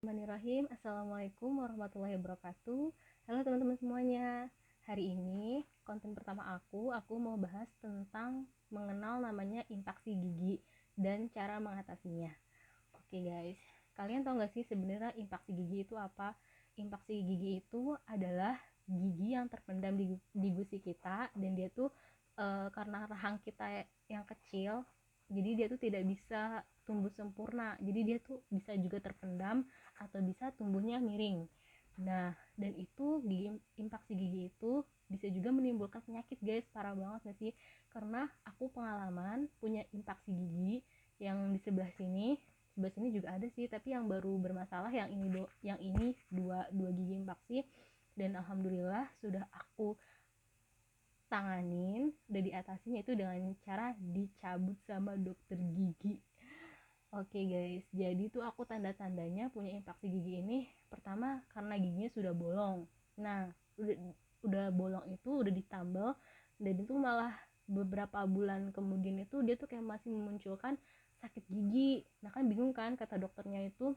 Bismillahirrahmanirrahim. Assalamualaikum warahmatullahi wabarakatuh. Halo teman-teman semuanya. Hari ini konten pertama aku mau bahas tentang mengenal namanya infeksi gigi dan cara mengatasinya. Oke guys, kalian tahu nggak sih sebenarnya infeksi gigi itu apa? Infeksi gigi itu adalah gigi yang terpendam di gusi kita, dan dia tuh karena rahang kita yang kecil, jadi dia tuh tidak bisa tumbuh sempurna. Jadi dia tuh bisa juga terpendam atau bisa tumbuhnya miring. Nah, dan itu infeksi gigi itu bisa juga menimbulkan penyakit guys, parah banget gak sih? Karena aku pengalaman punya infeksi gigi yang di sebelah sini juga ada sih, tapi yang baru bermasalah yang ini dua gigi infeksi, dan alhamdulillah sudah aku tanganin, udah diatasinya itu dengan cara dicabut sama dokter gigi. Oke guys, jadi tuh aku tanda-tandanya punya infeksi gigi ini, pertama karena giginya sudah bolong. Nah, udah bolong itu udah ditambal, dan itu malah beberapa bulan kemudian itu dia tuh kayak masih memunculkan sakit gigi. Nah kan bingung kan, kata dokternya itu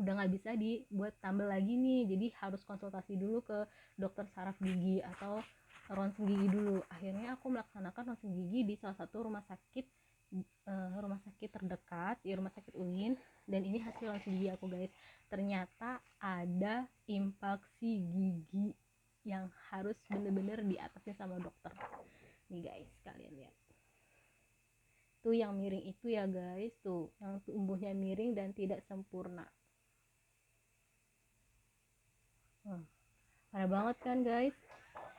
udah nggak bisa dibuat tambal lagi nih, jadi harus konsultasi dulu ke dokter saraf gigi atau ronsen gigi dulu. Akhirnya aku melaksanakan ronsen gigi di salah satu rumah sakit terdekat, di rumah sakit UIN. Dan ini hasil ronsen gigi aku guys, ternyata ada infeksi gigi yang harus bener-bener diatasi sama dokter. Nih guys, kalian lihat tuh yang miring itu ya guys, tuh yang tumbuhnya miring dan tidak sempurna. Parah banget kan guys.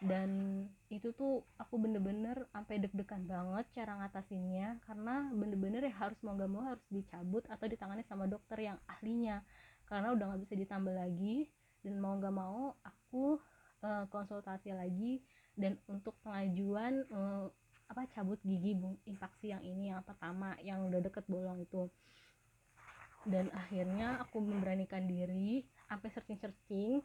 Dan itu tuh aku bener-bener sampai deg-degan banget cara ngatasinnya, karena bener-bener ya harus mau gak mau harus dicabut atau ditangani sama dokter yang ahlinya, karena udah gak bisa ditambal lagi. Dan mau gak mau aku konsultasi lagi, dan untuk pengajuan cabut gigi infeksi yang ini, yang pertama yang udah deket bolong itu. Dan akhirnya aku memberanikan diri sampai searching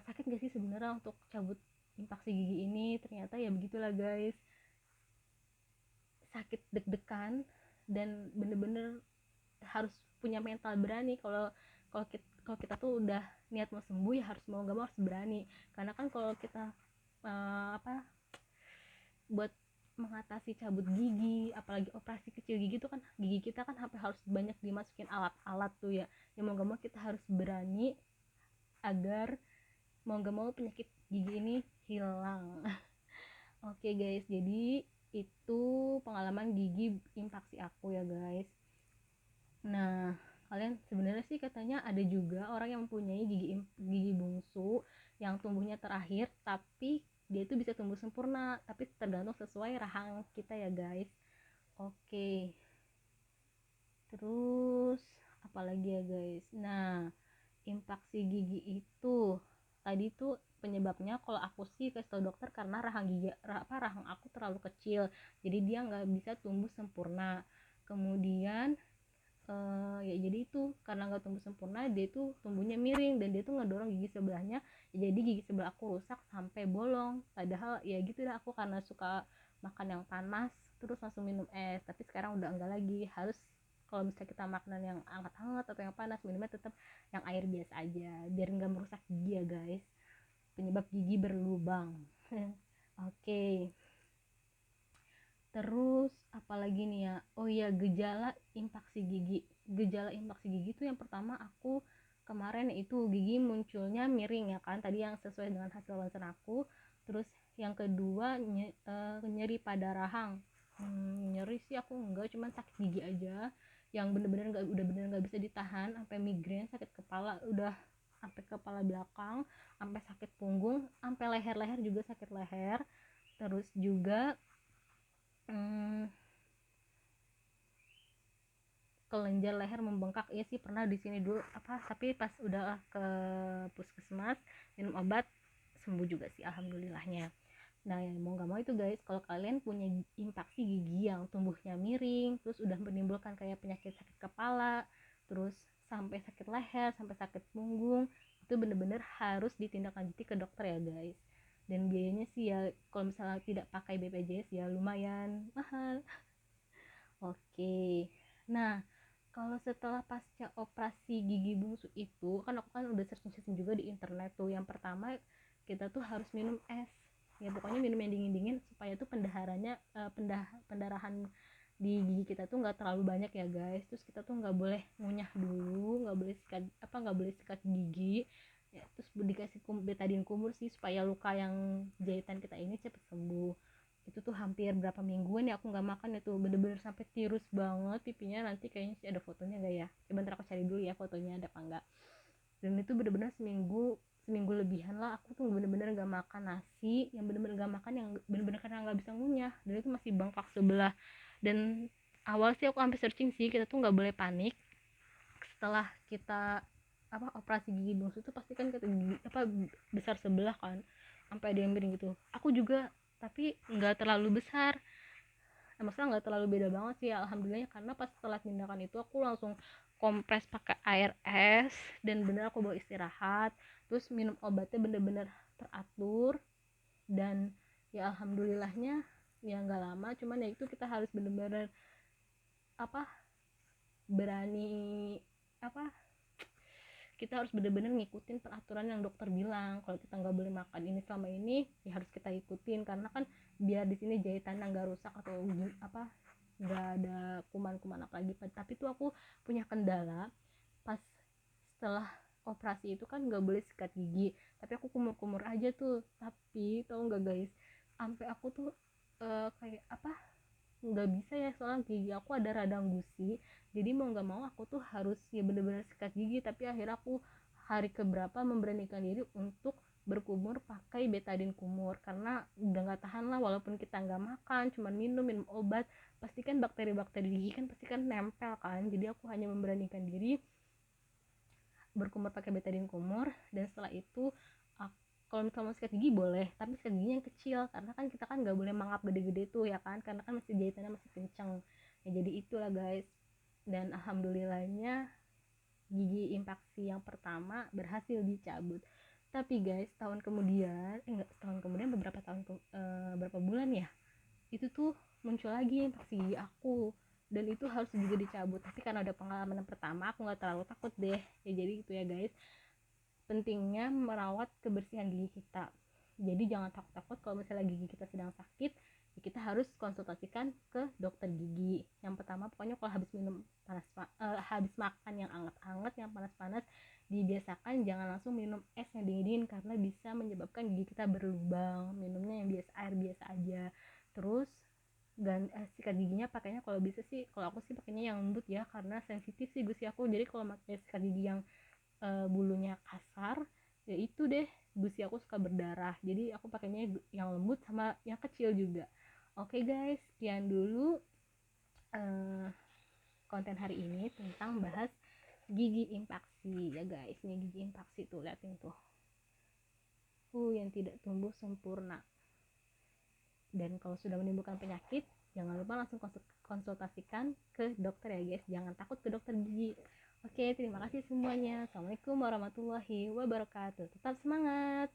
sakit gak sih sebenarnya untuk cabut infeksi gigi ini. Ternyata ya begitulah guys, sakit, deg-degan, dan bener-bener harus punya mental berani. Kalau kita tuh udah niat mau sembuh ya harus mau gak mau harus berani. Karena kan kalau kita buat mengatasi cabut gigi, apalagi operasi kecil gigi itu kan gigi kita kan sampai harus banyak dimasukin alat-alat tuh ya. Ya mau gak mau kita harus berani agar mau gak mau penyakit gigi ini hilang. Oke guys, jadi itu pengalaman gigi infeksi aku ya guys. Nah, kalian sebenarnya sih katanya ada juga orang yang mempunyai gigi bungsu yang tumbuhnya terakhir, tapi dia itu bisa tumbuh sempurna, tapi tergantung sesuai rahang kita ya guys. Oke, terus apalagi ya guys. Nah, infeksi gigi itu tadi tuh penyebabnya, kalau aku sih kasih tau dokter, karena rahang aku terlalu kecil, jadi dia nggak bisa tumbuh sempurna. Kemudian ya jadi itu karena nggak tumbuh sempurna, dia tuh tumbuhnya miring, dan dia tuh ngedorong gigi sebelahnya, ya jadi gigi sebelah aku rusak sampai bolong. Padahal ya gitu dah, aku karena suka makan yang panas terus langsung minum es, tapi sekarang udah enggak lagi. Harus kalau misalnya kita makan yang hangat-hangat atau yang panas, minumnya tetap yang air biasa aja biar nggak merusak gigi ya guys, penyebab gigi berlubang. Oke, terus apalagi nih ya, oh ya, gejala infeksi gigi itu yang pertama aku kemarin itu gigi munculnya miring ya kan, tadi yang sesuai dengan hasil ronsen aku. Terus yang kedua nyeri pada rahang. Nyeri sih aku enggak, cuman sakit gigi aja yang bener-bener nggak bisa ditahan, sampai migrain, sakit kepala, udah sampai kepala belakang, sampai sakit punggung, sampai leher juga sakit leher. Terus juga kelenjar leher membengkak. Iya sih pernah di sini dulu tapi pas udah ke puskesmas minum obat sembuh juga sih alhamdulillahnya. Nah ya mau gak mau itu guys, kalau kalian punya infeksi gigi yang tumbuhnya miring, terus udah menimbulkan kayak penyakit sakit kepala, terus sampai sakit leher, sampai sakit punggung, itu bener-bener harus ditindaklanjuti ke dokter ya guys. Dan biayanya sih ya kalau misalnya tidak pakai BPJS ya lumayan mahal. Oke, nah Kalau setelah pasca operasi gigi bungsu itu kan aku kan udah searching juga di internet tuh. Yang pertama kita tuh harus minum es, ya pokoknya minum yang dingin supaya tuh pendarahan di gigi kita tuh nggak terlalu banyak ya guys. Terus kita tuh nggak boleh ngunyah dulu, nggak boleh sikat gigi ya. Terus dikasih betadine kumur sih supaya luka yang jahitan kita ini cepet sembuh. Itu tuh hampir berapa mingguan ya aku nggak makan, itu bener-bener sampai tirus banget pipinya. Nanti kayaknya sih ada fotonya nggak ya, bentar aku cari dulu ya fotonya ada apa enggak. Dan itu bener-bener seminggu lebihan lah aku tuh bener-bener gak makan nasi, yang bener-bener gak makan, yang bener-bener karena gak bisa ngunyah, dan itu masih bengkak sebelah. Dan awal sih aku sampai searching sih, kita tuh nggak boleh panik setelah kita operasi gigi bungsu itu pasti kan kata gigi besar sebelah kan, sampai ada yang miring gitu. Aku juga tapi nggak terlalu besar, maksudnya nggak terlalu beda banget sih alhamdulillahnya, karena pas setelah tindakan itu aku langsung kompres pakai air es dan bener aku bawa istirahat, terus minum obatnya bener-bener teratur. Dan ya alhamdulillahnya ya nggak lama, cuman ya itu kita harus bener-bener berani kita harus bener-bener ngikutin peraturan yang dokter bilang. Kalau kita nggak boleh makan ini selama ini ya harus kita ikutin, karena kan biar di sini jahitannya nggak rusak atau nggak ada kuman-kuman apa lagi. Tapi tuh aku punya kendala pas setelah operasi itu kan nggak boleh sikat gigi, tapi aku kumur-kumur aja tuh. Tapi tau nggak guys, sampai aku tuh kayak nggak bisa ya, soalnya gigi aku ada radang gusi. Jadi mau nggak mau aku tuh harus ya bener-bener sikat gigi. Tapi akhirnya aku hari keberapa memberanikan diri untuk berkumur pakai betadine kumur, karena udah nggak tahan lah, walaupun kita nggak makan cuma minum obat, pasti kan bakteri-bakteri gigi kan pasti kan nempel kan. Jadi aku hanya memberanikan diri berkumur pakai betadine kumur. Dan setelah itu kalau misalnya mau sikat gigi boleh, tapi sikat gigi yang kecil, karena kan kita kan nggak boleh mangap gede-gede tuh ya kan, karena kan masih jahitannya masih kenceng ya. Jadi itulah guys. Dan alhamdulillahnya gigi impaksi yang pertama berhasil dicabut. Tapi guys, tahun kemudian enggak tahun kemudian beberapa bulan ya, itu tuh muncul lagi impaksi gigi aku, dan itu harus juga dicabut. Tapi karena ada pengalaman yang pertama aku nggak terlalu takut deh ya. Jadi itu ya guys, pentingnya merawat kebersihan gigi kita. Jadi jangan takut-takut kalau misalnya gigi kita sedang sakit, ya kita harus konsultasikan ke dokter gigi. Yang pertama pokoknya kalau habis makan yang anget-anget, yang panas-panas, dibiasakan jangan langsung minum es yang dingin karena bisa menyebabkan gigi kita berlubang. Minumnya yang air biasa aja. Terus sikat giginya pakainya kalau bisa sih, kalau aku sih pakainya yang lembut ya, karena sensitif sih gusi aku. Jadi kalau pakai sikat gigi yang bulunya kasar ya itu deh gusi aku suka berdarah. Jadi aku pakainya yang lembut sama yang kecil juga. Oke guys, sekian dulu konten hari ini tentang bahas gigi impaksi ya guys. Ini gigi impaksi tuh, liatin tuh yang tidak tumbuh sempurna. Dan kalau sudah menimbulkan penyakit, jangan lupa langsung konsultasikan ke dokter ya guys. Jangan takut ke dokter gigi. Oke, terima kasih semuanya. Assalamualaikum warahmatullahi wabarakatuh. Tetap semangat.